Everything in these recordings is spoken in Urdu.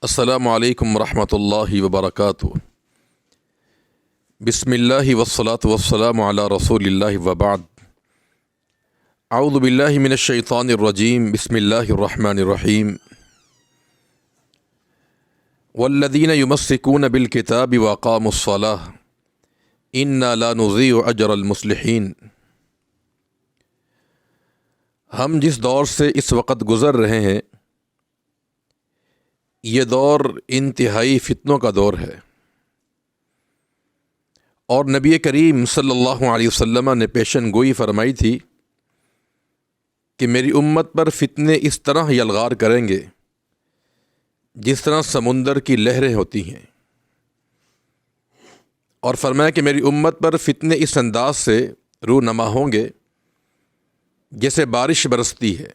السلام علیکم ورحمۃ اللہ وبرکاتہ۔ بسم اللہ والصلاة والسلام علی رسول اللہ وبعد۔ اعوذ باللہ من الشیطان الرجیم، بسم اللہ الرحمن الرحیم۔ والذین یمسکون بالکتاب واقاموا الصلاۃ انا لا نضیع اجر المصلحین۔ ہم جس دور سے اس وقت گزر رہے ہیں، یہ دور انتہائی فتنوں کا دور ہے، اور نبی کریم صلی اللہ علیہ وسلم نے پیشن گوئی فرمائی تھی کہ میری امت پر فتنے اس طرح یلغار کریں گے جس طرح سمندر کی لہریں ہوتی ہیں، اور فرمایا کہ میری امت پر فتنے اس انداز سے رونما ہوں گے جیسے بارش برستی ہے۔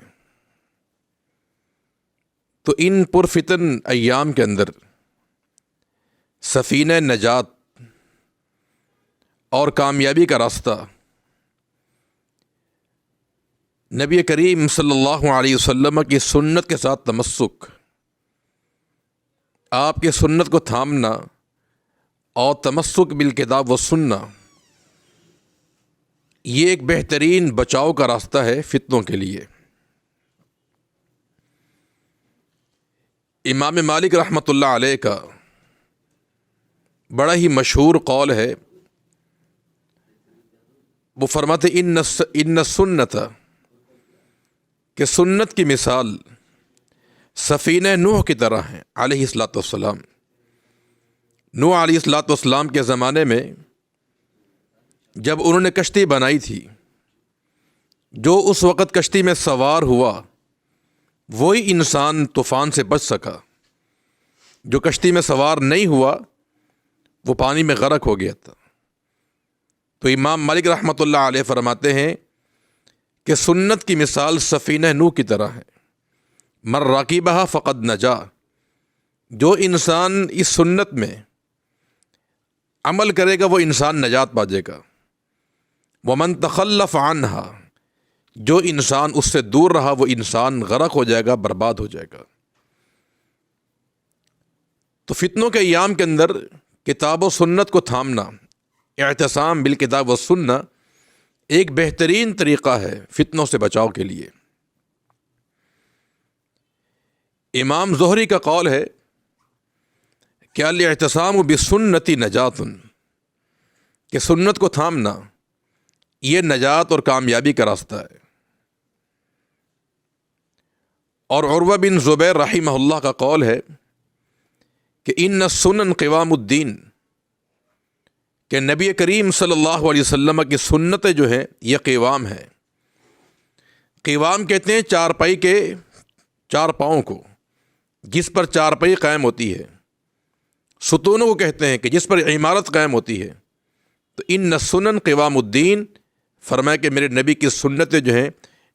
تو ان پرفتن ایام کے اندر سفینہ نجات اور کامیابی کا راستہ نبی کریم صلی اللہ علیہ وسلم کی سنت کے ساتھ تمسک، آپ کے سنت کو تھامنا اور تمسک بالکتاب و سنہ، یہ ایک بہترین بچاؤ کا راستہ ہے فتنوں کے لیے۔ امام مالک رحمۃ اللہ علیہ کا بڑا ہی مشہور قول ہے، وہ فرماتے ان سنت، کہ سنت کی مثال سفینہ نوح کی طرح ہے علیہ الصلاۃ والسلام۔ نوح علیہ الصلاۃ والسلام کے زمانے میں جب انہوں نے کشتی بنائی تھی، جو اس وقت کشتی میں سوار ہوا وہی انسان طوفان سے بچ سکا، جو کشتی میں سوار نہیں ہوا وہ پانی میں غرق ہو گیا تھا۔ تو امام مالک رحمۃ اللہ علیہ فرماتے ہیں کہ سنت کی مثال سفینہ نوح کی طرح ہے، من راکبہا فقد نجا، جو انسان اس سنت میں عمل کرے گا وہ انسان نجات پا جائے گا، ومن تخلف عنہا، جو انسان اس سے دور رہا وہ انسان غرق ہو جائے گا، برباد ہو جائے گا۔ تو فتنوں کے ایام کے اندر کتاب و سنت کو تھامنا، اعتصام بالکتاب و سنہ، ایک بہترین طریقہ ہے فتنوں سے بچاؤ کے لیے۔ امام زہری کا قول ہے کہ الاعتصام بالسنۃ نجات، کہ سنت کو تھامنا یہ نجات اور کامیابی کا راستہ ہے۔ اور عروہ بن زبیر رحمہ اللہ کا قول ہے کہ ان السنن قوام الدین، کہ نبی کریم صلی اللہ علیہ وسلم کی سنتیں جو ہیں یہ قوام ہیں۔ قوام کہتے ہیں چارپائی کے چار پاؤں کو، جس پر چارپائی قائم ہوتی ہے۔ ستونوں کو کہتے ہیں کہ جس پر عمارت قائم ہوتی ہے۔ تو ان السنن قوام الدین، فرمایا کہ میرے نبی کی سنتیں جو ہیں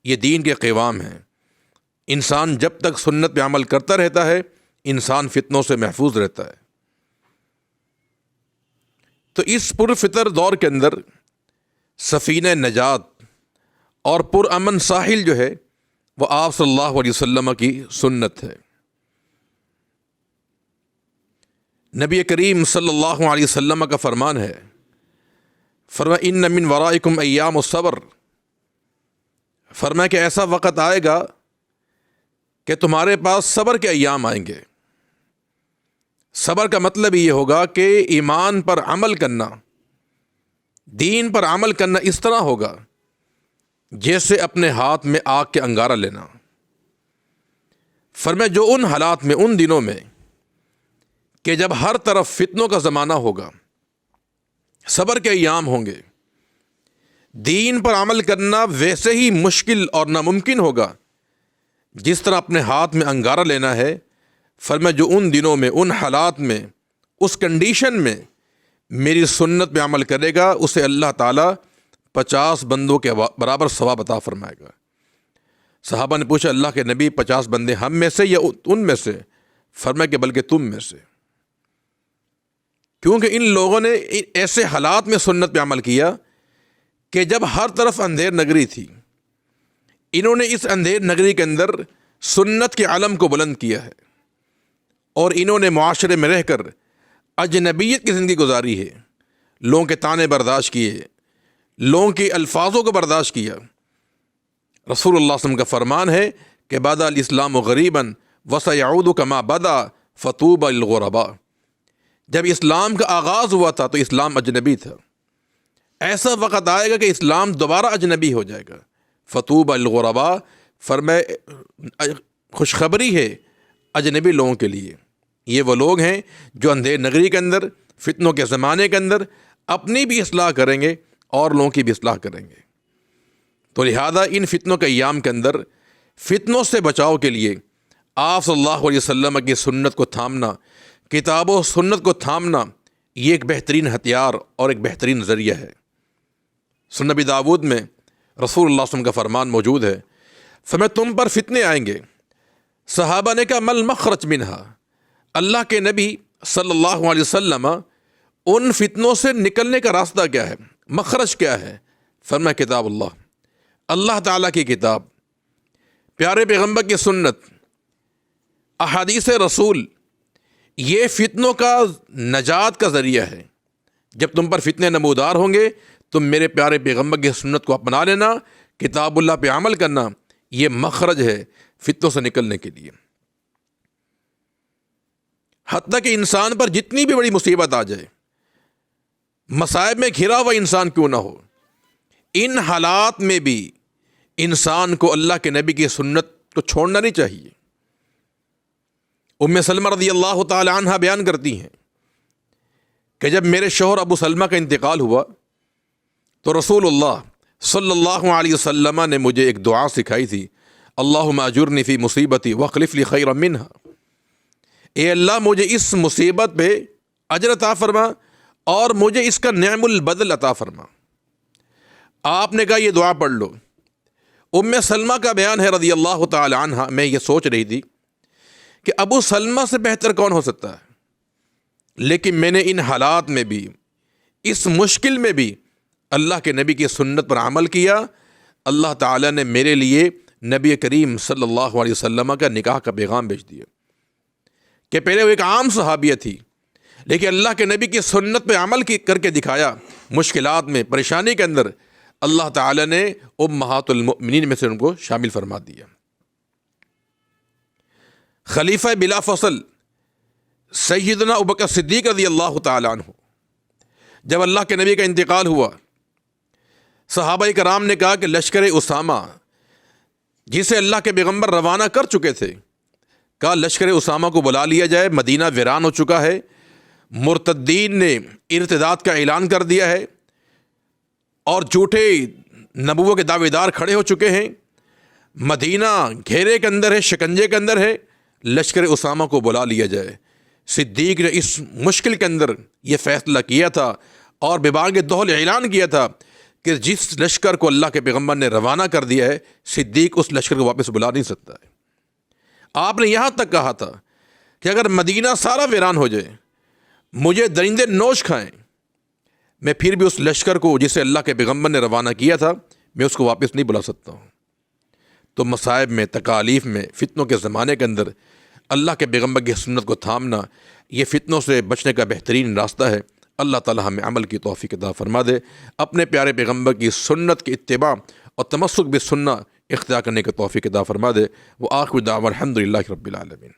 یہ دین کے قوام ہیں۔ انسان جب تک سنت پہ عمل کرتا رہتا ہے انسان فتنوں سے محفوظ رہتا ہے۔ تو اس پرفطر دور کے اندر سفینہ نجات اور پرامن ساحل جو ہے وہ آپ صلی اللہ علیہ وسلم کی سنت ہے۔ نبی کریم صلی اللہ علیہ وسلم کا فرمان ہے، فرمایا ان من ورائکم ایام الصبر، فرمایا کہ ایسا وقت آئے گا کہ تمہارے پاس صبر کے ایام آئیں گے۔ صبر کا مطلب یہ ہوگا کہ ایمان پر عمل کرنا، دین پر عمل کرنا اس طرح ہوگا جیسے اپنے ہاتھ میں آگ کے انگارہ لینا۔ فرمایا جو ان حالات میں، ان دنوں میں کہ جب ہر طرف فتنوں کا زمانہ ہوگا، صبر کے ایام ہوں گے، دین پر عمل کرنا ویسے ہی مشکل اور ناممکن ہوگا جس طرح اپنے ہاتھ میں انگارہ لینا ہے۔ فرمایا جو ان دنوں میں، ان حالات میں، اس کنڈیشن میں میری سنت پہ عمل کرے گا اسے اللہ تعالیٰ 50 بندوں کے برابر ثواب عطا فرمائے گا۔ صحابہ نے پوچھا اللہ کے نبی 50 بندے ہم میں سے یا ان میں سے؟ فرمایا کہ بلکہ تم میں سے، کیونکہ ان لوگوں نے ایسے حالات میں سنت پہ عمل کیا کہ جب ہر طرف اندھیر نگری تھی، انہوں نے اس اندھیر نگری کے اندر سنت کے علم کو بلند کیا ہے، اور انہوں نے معاشرے میں رہ کر اجنبیت کی زندگی گزاری ہے، لوگوں کے طعنے برداشت کیے، لوگوں کے الفاظوں کو برداشت کیا۔ رسول اللہ صلی اللہ علیہ وسلم کا فرمان ہے کہ بدا الاسلام غریباً وسیعود کما بدا فطوبى للغرباء۔ جب اسلام کا آغاز ہوا تھا تو اسلام اجنبی تھا، ایسا وقت آئے گا کہ اسلام دوبارہ اجنبی ہو جائے گا۔ فطوبى للغرباء، فرمائے خوشخبری ہے اجنبی لوگوں کے لیے۔ یہ وہ لوگ ہیں جو اندھیر نگری کے اندر، فتنوں کے زمانے کے اندر اپنی بھی اصلاح کریں گے اور لوگوں کی بھی اصلاح کریں گے۔ تو لہذا ان فتنوں کے ایام کے اندر فتنوں سے بچاؤ کے لیے آپ صلی اللہ علیہ وسلم کی سنت کو تھامنا، کتاب و سنت کو تھامنا، یہ ایک بہترین ہتھیار اور ایک بہترین ذریعہ ہے۔ سنن نبی داؤد میں رسول اللہ صلی اللہ علیہ وسلم کا فرمان موجود ہے، فرمایا تم پر فتنے آئیں گے۔ صحابہ نے کہا مل مخرج منہا، اللہ کے نبی صلی اللہ علیہ وسلم ان فتنوں سے نکلنے کا راستہ کیا ہے، مخرج کیا ہے؟ فرمایا کتاب اللہ، اللہ تعالیٰ کی کتاب، پیارے پیغمبر کی سنت، احادیث رسول، یہ فتنوں کا نجات کا ذریعہ ہے۔ جب تم پر فتنے نمودار ہوں گے تم میرے پیارے پیغمبر کی سنت کو اپنا لینا، کتاب اللہ پہ عمل کرنا، یہ مخرج ہے فتنوں سے نکلنے کے لیے۔ حتیٰ کہ انسان پر جتنی بھی بڑی مصیبت آ جائے، مصائب میں گھرا ہوا انسان کیوں نہ ہو، ان حالات میں بھی انسان کو اللہ کے نبی کی سنت کو چھوڑنا نہیں چاہیے۔ ام سلمہ رضی اللہ تعالی عنہ بیان کرتی ہیں کہ جب میرے شوہر ابو سلمہ کا انتقال ہوا تو رسول اللہ صلی اللہ علیہ وسلم نے مجھے ایک دعا سکھائی تھی، اللہم اجرنی فی مصیبتی واخلف لی خیرا منہا، اے اللہ مجھے اس مصیبت پہ اجر عطا فرما اور مجھے اس کا نعم البدل عطا فرما۔ آپ نے کہا یہ دعا پڑھ لو۔ ام سلمہ کا بیان ہے رضی اللہ تعالی عنہ، میں یہ سوچ رہی تھی کہ ابو سلمہ سے بہتر کون ہو سکتا ہے، لیکن میں نے ان حالات میں بھی، اس مشکل میں بھی اللہ کے نبی کی سنت پر عمل کیا۔ اللہ تعالیٰ نے میرے لیے نبی کریم صلی اللہ علیہ وسلم کا نکاح کا پیغام بھیج دیا کہ پہلے وہ ایک عام صحابیہ تھی، لیکن اللہ کے نبی کی سنت پہ عمل کر کے دکھایا۔ مشکلات میں، پریشانی کے اندر اللہ تعالیٰ نے امہات المؤمنین میں سے ان کو شامل فرما دیا۔ خلیفہ بلا فصل سیدنا ابوبکر صدیق رضی اللہ تعالیٰ عنہ، جب اللہ کے نبی کا انتقال ہوا، صحابہ کرام نے کہا کہ لشکر اسامہ جسے اللہ کے پیغمبر روانہ کر چکے تھے، کہا لشکر اسامہ کو بلا لیا جائے، مدینہ ویران ہو چکا ہے، مرتدین نے ارتداد کا اعلان کر دیا ہے اور جھوٹے نبوت کے دعوے دار کھڑے ہو چکے ہیں، مدینہ گھیرے کے اندر ہے، شکنجے کے اندر ہے، لشکر اسامہ کو بلا لیا جائے۔ صدیق نے اس مشکل کے اندر یہ فیصلہ کیا تھا اور ببانگ دہل اعلان کیا تھا کہ جس لشکر کو اللہ کے پیغمبر نے روانہ کر دیا ہے، صدیق اس لشکر کو واپس بلا نہیں سکتا ہے۔ آپ نے یہاں تک کہا تھا کہ اگر مدینہ سارا ویران ہو جائے، مجھے درندے نوش کھائیں، میں پھر بھی اس لشکر کو جسے اللہ کے پیغمبر نے روانہ کیا تھا، میں اس کو واپس نہیں بلا سکتا ہوں۔ تو مصائب میں، تکالیف میں، فتنوں کے زمانے کے اندر اللہ کے پیغمبر کی سنت کو تھامنا، یہ فتنوں سے بچنے کا بہترین راستہ ہے۔ اللہ تعالی ہمیں عمل کی توفیق عطا فرما دے، اپنے پیارے پیغمبر کی سنت کی اتباع اور تمسک بالسنہ اختیار کرنے کی توفیق عطا فرما دے۔ وآخر دعوانا الحمدللہ رب العالمین۔